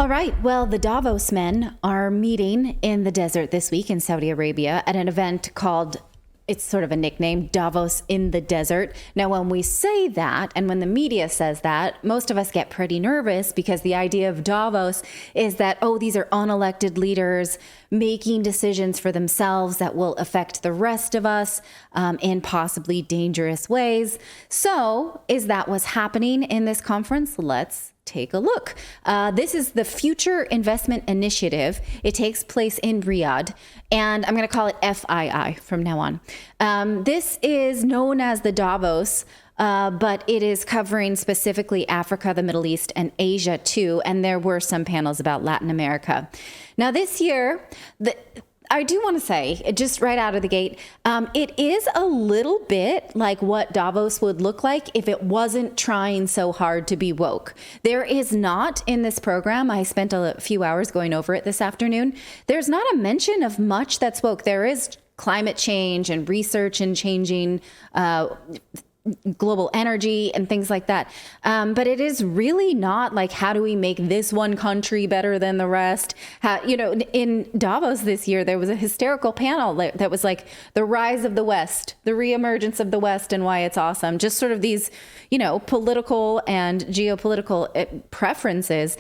All right. Well, the Davos men are meeting in the desert this week in Saudi Arabia at an event called, it's sort of a nickname, Davos in the desert. Now, when we say that, and when the media says that, most of us get pretty nervous because the idea of Davos is that, oh, these are unelected leaders making decisions for themselves that will affect the rest of us in possibly dangerous ways. So is that what's happening in this conference? Let's take a look. This is the Future Investment Initiative. It takes place in Riyadh, and I'm going to call it FII from now on. This is known as the Davos, but it is covering specifically Africa, the Middle East, and Asia too. And there were some panels about Latin America. Now this year, I do want to say, just right out of the gate, it is a little bit like what Davos would look like if it wasn't trying so hard to be woke. There is not in this program, I spent a few hours going over it this afternoon, there's not a mention of much that's woke. There is climate change and research and changing global energy and things like that. But it is really not like, how do we make this one country better than the rest? In Davos this year, there was a hysterical panel that was like the rise of the West, the reemergence of the West and why it's awesome. Just sort of these, political and geopolitical preferences.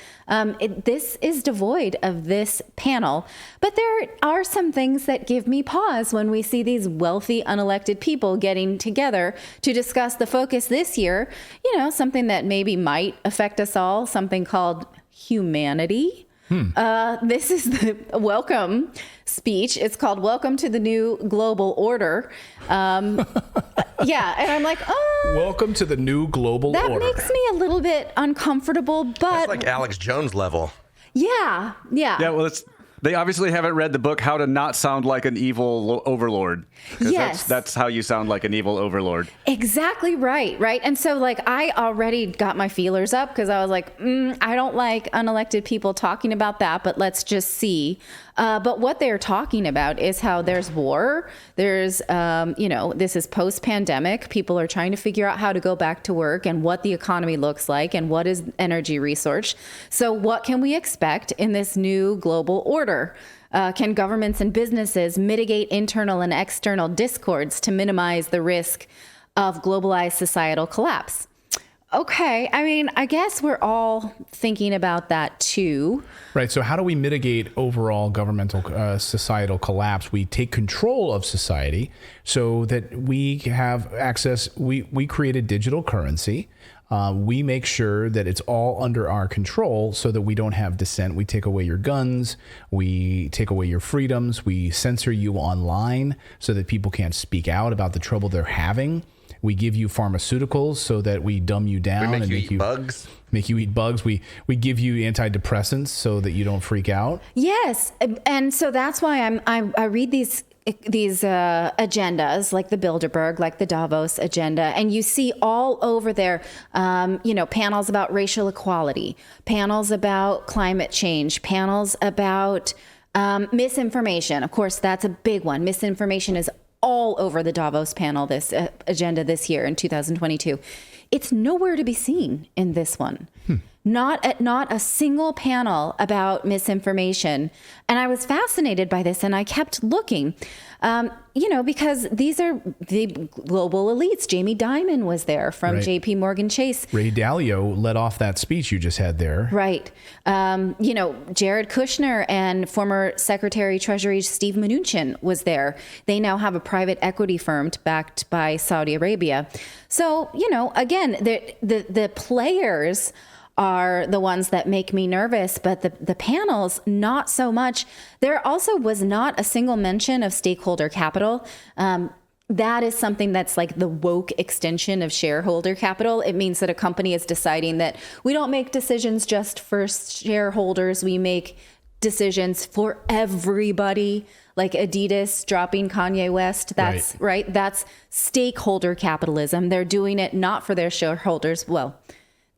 This is devoid of this panel. But there are some things that give me pause when we see these wealthy, unelected people getting together to discuss the focus this year, something that maybe might affect us all, something called humanity. This is the welcome speech. It's called Welcome to the New Global Order. Yeah. And I'm like, welcome to the new global order. That makes me a little bit uncomfortable, but that's like Alex Jones level. Yeah. Yeah, well, they obviously haven't read the book How to Not Sound Like an Evil Overlord. Yes. That's how you sound like an evil overlord. Exactly right. And so I already got my feelers up because I was like, I don't like unelected people talking about that, but let's just see. But what they're talking about is how there's war. There's, this is post-pandemic. People are trying to figure out how to go back to work and what the economy looks like and what is energy resource. So what can we expect in this new global order? Can governments and businesses mitigate internal and external discords to minimize the risk of globalized societal collapse? Okay, I guess we're all thinking about that too. Right, so how do we mitigate overall governmental societal collapse? We take control of society so that we have access. We create a digital currency. We make sure that it's all under our control so that we don't have dissent. We take away your guns. We take away your freedoms. We censor you online so that people can't speak out about the trouble they're having. We give you pharmaceuticals so that we dumb you down and make you eat bugs. Make you eat bugs. We give you antidepressants so that you don't freak out. Yes, and so that's why I read these agendas, like the Bilderberg, like the Davos agenda, and you see all over there, panels about racial equality, panels about climate change, panels about misinformation. Of course, that's a big one. Misinformation is all over the Davos panel, this agenda this year in 2022. It's nowhere to be seen in this one. Not a single panel about misinformation. And I was fascinated by this and I kept looking, because these are the global elites. Jamie Dimon was there from JP Morgan Chase. Ray Dalio led off that speech you just had there. Right. Jared Kushner and former Secretary Treasury Steve Mnuchin was there. They now have a private equity firm backed by Saudi Arabia. So, again, the players are the ones that make me nervous, but the panels, not so much. There also was not a single mention of stakeholder capital. That is something that's like the woke extension of shareholder capital. It means that a company is deciding that we don't make decisions just for shareholders. We make decisions for everybody, like Adidas dropping Kanye West. That's right. That's stakeholder capitalism. They're doing it not for their shareholders. Well,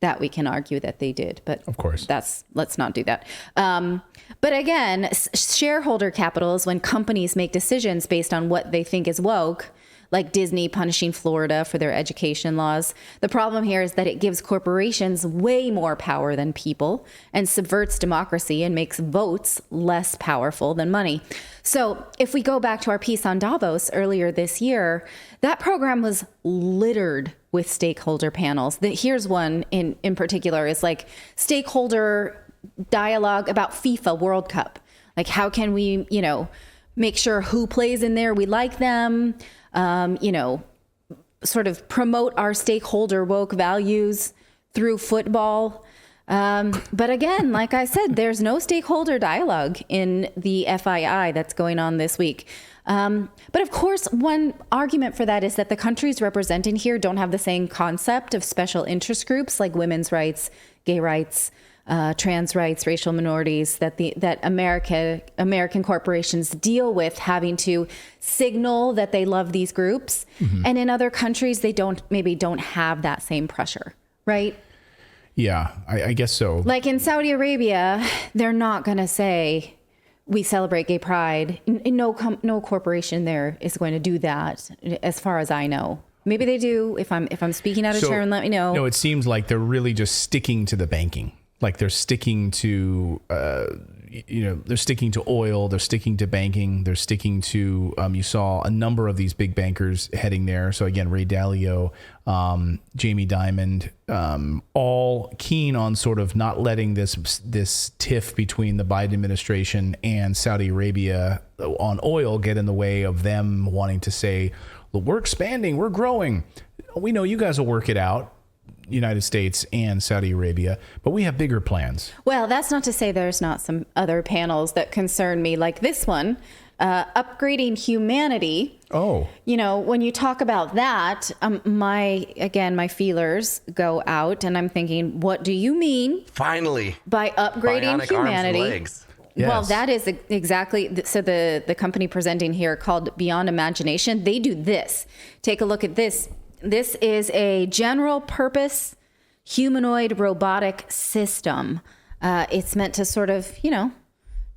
that we can argue that they did, but of course, let's not do that. But again, shareholder capital is when companies make decisions based on what they think is woke. like Disney punishing Florida for their education laws. The problem here is that it gives corporations way more power than people and subverts democracy and makes votes less powerful than money. So if we go back to our piece on Davos earlier this year, that program was littered with stakeholder panels. Here's one in particular, is like stakeholder dialogue about FIFA World Cup. Like, how can we, make sure who plays in there, we like them, sort of promote our stakeholder woke values through football. But again, like I said, there's no stakeholder dialogue in the FII that's going on this week. But of course, one argument for that is that the countries represented here don't have the same concept of special interest groups like women's rights, gay rights, trans rights, racial minorities, that American corporations deal with having to signal that they love these groups. And in other countries, they don't have that same pressure, right? Yeah, I guess so. Like in Saudi Arabia, they're not going to say, we celebrate gay pride. No corporation there is going to do that, as far as I know. Maybe they do. If I'm speaking out of turn, let me know. No, it seems like they're really just sticking to the banking. Like they're sticking to, they're sticking to oil, they're sticking to banking, they're sticking to, you saw a number of these big bankers heading there. So again, Ray Dalio, Jamie Dimon, all keen on sort of not letting this tiff between the Biden administration and Saudi Arabia on oil get in the way of them wanting to say, well, we're expanding, we're growing. We know you guys will work it out. United States and Saudi Arabia, but we have bigger plans. Well, that's not to say there's not some other panels that concern me, like this one, upgrading humanity. Oh. When you talk about that, my feelers go out and I'm thinking, what do you mean? Finally. By upgrading Bionic humanity? Arms and legs. Yes. Well, that is exactly, so the company presenting here called Beyond Imagination, they do this. Take a look at this. This is a general purpose humanoid robotic system. It's meant to sort of,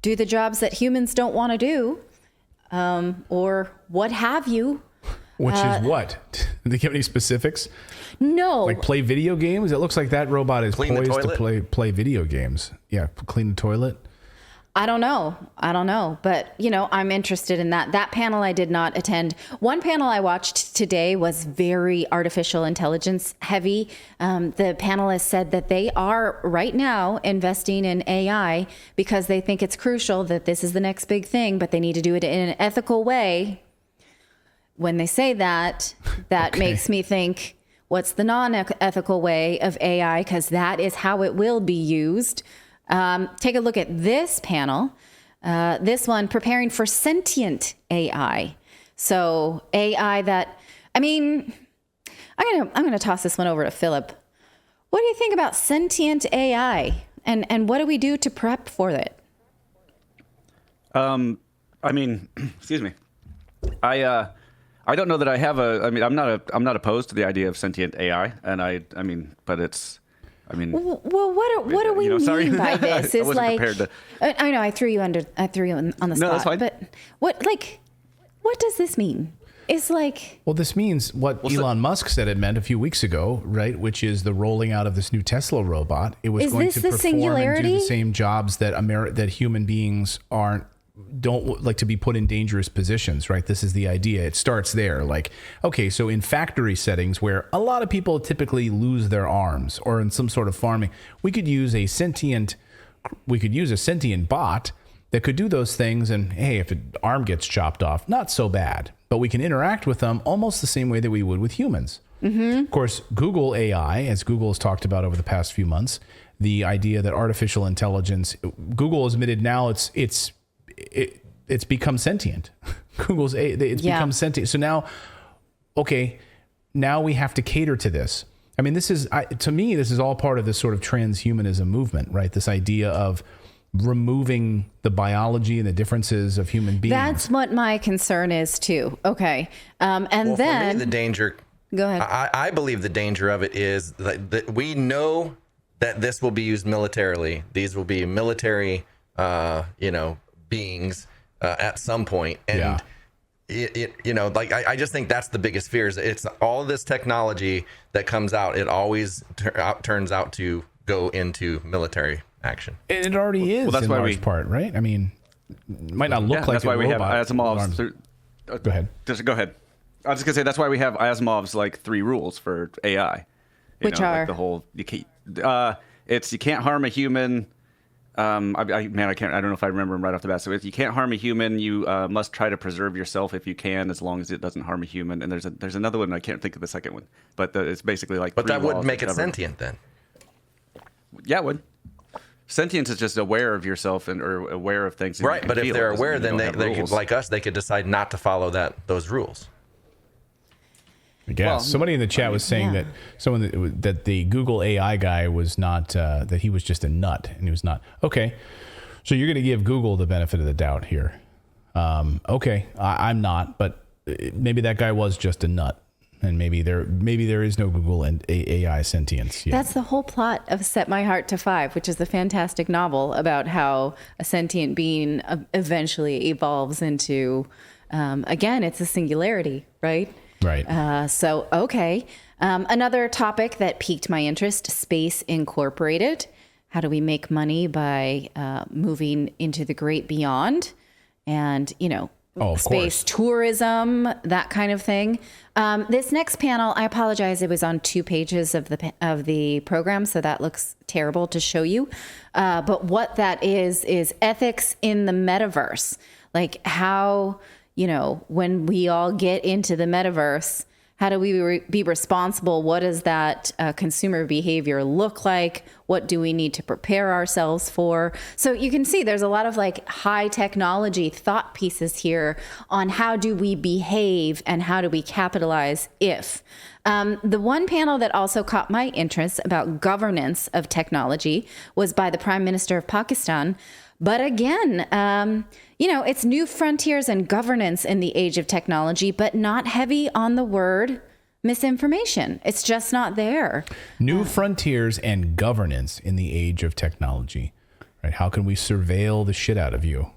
do the jobs that humans don't want to do, or what have you. Which is what? Do they give any specifics? No. Like play video games? It looks like that robot is Clean the poised to toilet? play video games. Yeah, clean the toilet. I don't know. But, I'm interested in that. That panel I did not attend. One panel I watched today was very artificial intelligence heavy. The panelists said that they are right now investing in AI because they think it's crucial, that this is the next big thing, but they need to do it in an ethical way. When they say that, Okay. makes me think, what's the non-ethical way of AI? Because that is how it will be used. Take a look at this panel. This one, preparing for sentient AI. So AI that, I'm gonna toss this one over to Philip. What do you think about sentient AI, and what do we do to prep for it? Excuse me. I don't know that I have I'm not opposed to the idea of sentient AI, but it's. Well, what do we mean by this? I Is wasn't like, prepared to. I know I threw you on the spot. No, that's fine. But what does this mean? It's like, Well, this means what Elon Musk said it meant a few weeks ago, right? Which is the rolling out of this new Tesla robot. It was Is going this to the perform and do singularity? the same jobs that that human beings don't like to be put in dangerous positions, right? This is the idea. It starts there. Like, okay, so in factory settings where a lot of people typically lose their arms, or in some sort of farming, we could use a sentient bot that could do those things. And hey, if an arm gets chopped off, not so bad. But we can interact with them almost the same way that we would with humans. Mm-hmm. Of course, Google AI, as Google has talked about over the past few months, the idea that artificial intelligence, Google has admitted now it's become sentient. It's become sentient. So now, okay, now we have to cater to this. I mean, to me, this is all part of this sort of transhumanism movement, right? This idea of removing the biology and the differences of human beings. that's what my concern is too. Okay. Well, Then for me, the danger. Go ahead. I believe the danger of it is that we know that this will be used militarily. These will be military, beings at some point. And I just think that's the biggest fear. Is it's all this technology that comes out. It always turns out to go into military action. And it already is. Well, that's in large part, right? I mean, it might not look like that's why we have Asimov's. Go ahead. Just go ahead. I was just gonna say that's why we have Asimov's like 3 rules for AI. Which are like the whole you can't harm a human. I don't know if I remember them right off the bat. So if you can't harm a human, you must try to preserve yourself if you can, as long as it doesn't harm a human. And there's another one, I can't think of the second one, but it's basically like. But that wouldn't make it sentient then. Yeah, it would. Sentience is just aware of yourself or aware of things. Right, but if they're aware, then they could, like us, they could decide not to follow those rules. I guess. Well, somebody in the chat was saying that that the Google AI guy was not, that he was just a nut, and he was not. Okay, so you're going to give Google the benefit of the doubt here. Okay, I'm not, but maybe that guy was just a nut, and maybe there is no Google and AI sentience yet. That's the whole plot of Set My Heart to 5, which is the fantastic novel about how a sentient being eventually evolves into, again, it's a singularity, right? Right. Okay. Another topic that piqued my interest, Space Incorporated. How do we make money by moving into the great beyond? And, space tourism, that kind of thing. This next panel, I apologize, it was on 2 pages of the program, so that looks terrible to show you. But what that is ethics in the metaverse. Like how... when we all get into the metaverse, how do we be responsible? What does that consumer behavior look like? What do we need to prepare ourselves for? So you can see there's a lot of like high technology thought pieces here on how do we behave and how do we capitalize if. The one panel that also caught my interest about governance of technology was by the Prime Minister of Pakistan. But again, it's new frontiers and governance in the age of technology, but not heavy on the word misinformation. It's just not there. New frontiers and governance in the age of technology, right? How can we surveil the shit out of you?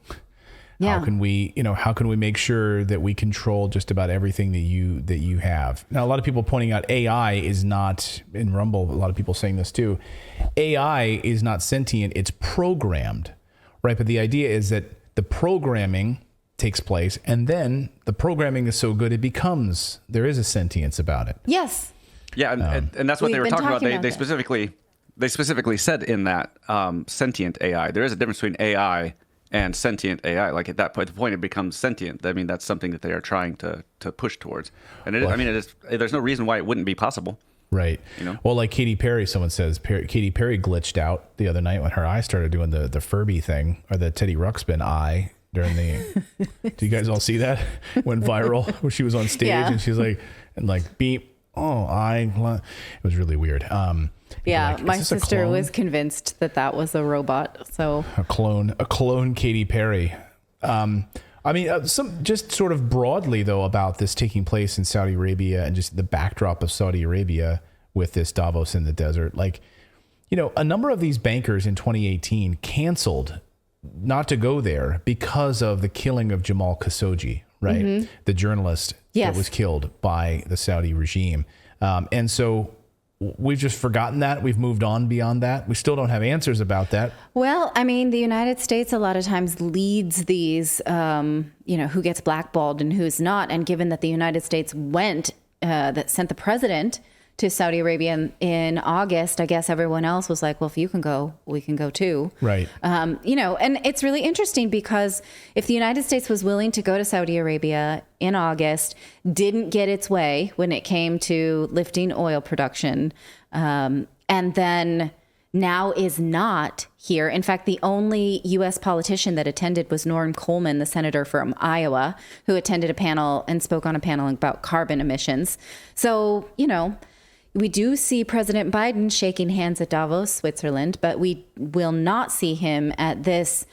Yeah. How can we make sure that we control just about everything that you have? Now, a lot of people pointing out AI is not, in Rumble, a lot of people saying this too. AI is not sentient, it's programmed. Right, but the idea is that the programming takes place, and then the programming is so good there is a sentience about it. Yes. Yeah, and that's what they were talking about. They specifically said in that sentient AI. There is a difference between AI and sentient AI. Like at that point, the point it becomes sentient. I mean, that's something that they are trying to push towards. And there's no reason why it wouldn't be possible. Right. Well, like Katy Perry, someone says Katy Perry glitched out the other night when her eye started doing the Furby thing, or the Teddy Ruxpin eye during the. Do you guys all see that? Went viral where she was on stage and she's like, beep. Oh, it was really weird. My sister was convinced that was a robot. So a clone Katy Perry. Some just sort of broadly, though, about this taking place in Saudi Arabia and just the backdrop of Saudi Arabia with this Davos in the desert. A number of these bankers in 2018 canceled not to go there because of the killing of Jamal Khashoggi, right? Mm-hmm. The journalist that was killed by the Saudi regime. And so we've just forgotten that. We've moved on beyond that. We still don't have answers about that. Well, the United States a lot of times leads these, who gets blackballed and who's not. And given that the United States that sent the president to Saudi Arabia in August, I guess everyone else was like, well, if you can go, we can go too. Right. And it's really interesting because if the United States was willing to go to Saudi Arabia in August, didn't get its way when it came to lifting oil production, and then now is not here. In fact, the only U.S. politician that attended was Norm Coleman, the senator from Iowa, who attended a panel and spoke on a panel about carbon emissions. So, we do see President Biden shaking hands at Davos, Switzerland, but we will not see him at this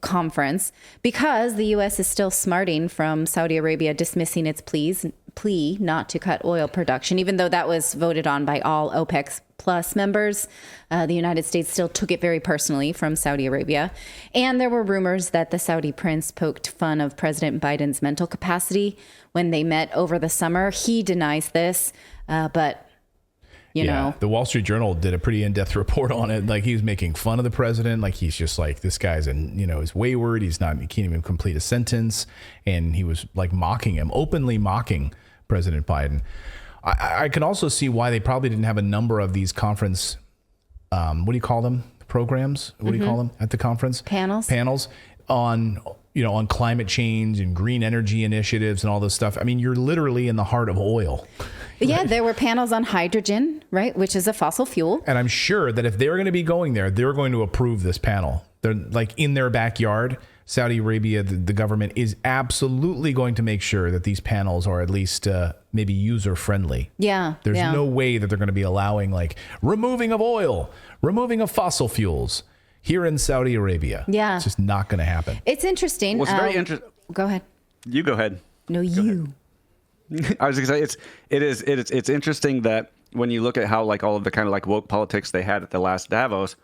conference because the U.S. is still smarting from Saudi Arabia dismissing its plea not to cut oil production, even though that was voted on by all OPEC plus members. The United States still took it very personally from Saudi Arabia. And there were rumors that the Saudi prince poked fun of President Biden's mental capacity when they met over the summer. He denies this, but... You know, the Wall Street Journal did a pretty in-depth report on it. Like, he was making fun of the president. Like, he's just like, this guy's he's wayward. He can't even complete a sentence. And he was like mocking him, openly mocking President Biden. I can also see why they probably didn't have a number of these conference, what do you call them? Programs? What do you call them at the conference? Panels on climate change and green energy initiatives and all this stuff. I mean, you're literally in the heart of oil. Yeah, right? There were panels on hydrogen, right, which is a fossil fuel. And I'm sure that if they're going to be going there, they're going to approve this panel. They're like in their backyard. Saudi Arabia, the government is absolutely going to make sure that these panels are at least maybe user friendly. Yeah. There's no way that they're going to be allowing like removing of oil, removing of fossil fuels here in Saudi Arabia. Yeah. It's just not going to happen. It's interesting. Well, it's very interesting. Go ahead. You go ahead. No, you. I was going to say it's interesting that when you look at how like all of the kind of like woke politics they had at the last Davos,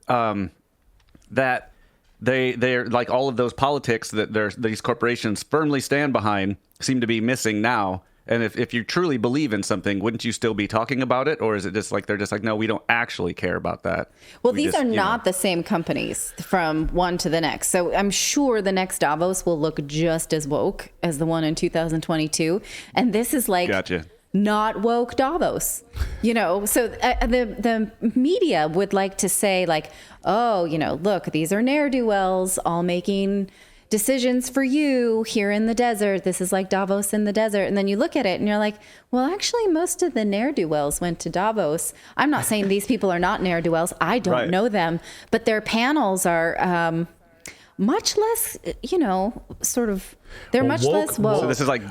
that they're like all of those politics that these corporations firmly stand behind seem to be missing now. And if you truly believe in something, wouldn't you still be talking about it? Or is it just like they're just like, no, we don't actually care about that? Well, these are not the same companies from one to the next. So I'm sure the next Davos will look just as woke as the one in 2022. And this is like not woke Davos, So the media would like to say like, oh, look, these are ne'er-do-wells all making decisions for you here in the desert. This is like Davos in the desert. And then you look at it and you're like, well, actually, most of the ne'er-do-wells went to Davos. I'm not saying these people are not ne'er-do-wells. I don't know them. But their panels are much less, they're much less woke. So this is like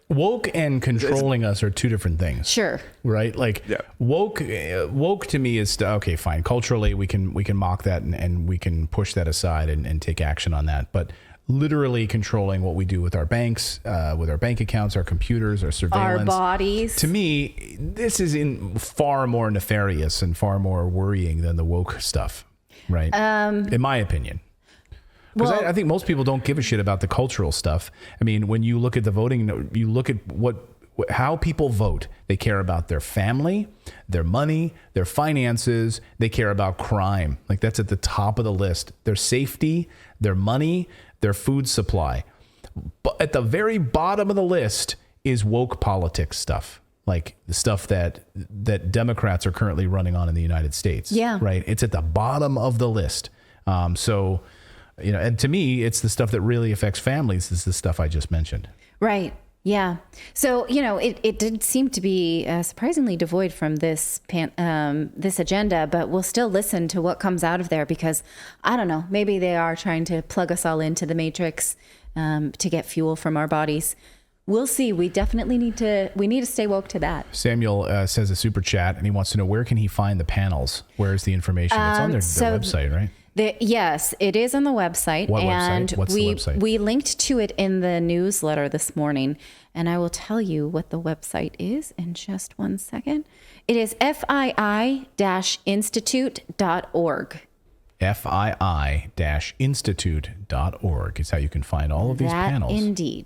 woke and controlling us are two different things. Sure. Right? Like woke to me is okay, fine. Culturally, we can mock that and we can push that aside and take action on that. But literally controlling what we do with our banks, with our bank accounts, our computers, our surveillance, our bodies. To me, this is far more nefarious and far more worrying than the woke stuff. Right? In my opinion. Because I think most people don't give a shit about the cultural stuff. I mean, when you look at the voting, you look at how people vote. They care about their family, their money, their finances. They care about crime. Like that's at the top of the list. Their safety, their money, their food supply. But at the very bottom of the list is woke politics stuff. Like the stuff that Democrats are currently running on in the United States. Yeah. Right. It's at the bottom of the list. And to me, it's the stuff that really affects families is the stuff I just mentioned. Right. Yeah. So, it did seem to be surprisingly devoid from this agenda, but we'll still listen to what comes out of there because, I don't know, maybe they are trying to plug us all into the matrix to get fuel from our bodies. We'll see. We definitely need to stay woke to that. Samuel says a super chat and he wants to know where can he find the panels? Where's the information? It's on their website, right? Yes, it is on the website. What website? What's the website? We linked to it in the newsletter this morning, and I will tell you what the website is in just 1 second. It is FII-institute.org. FII-institute.org is how you can find all of these panels. Indeed.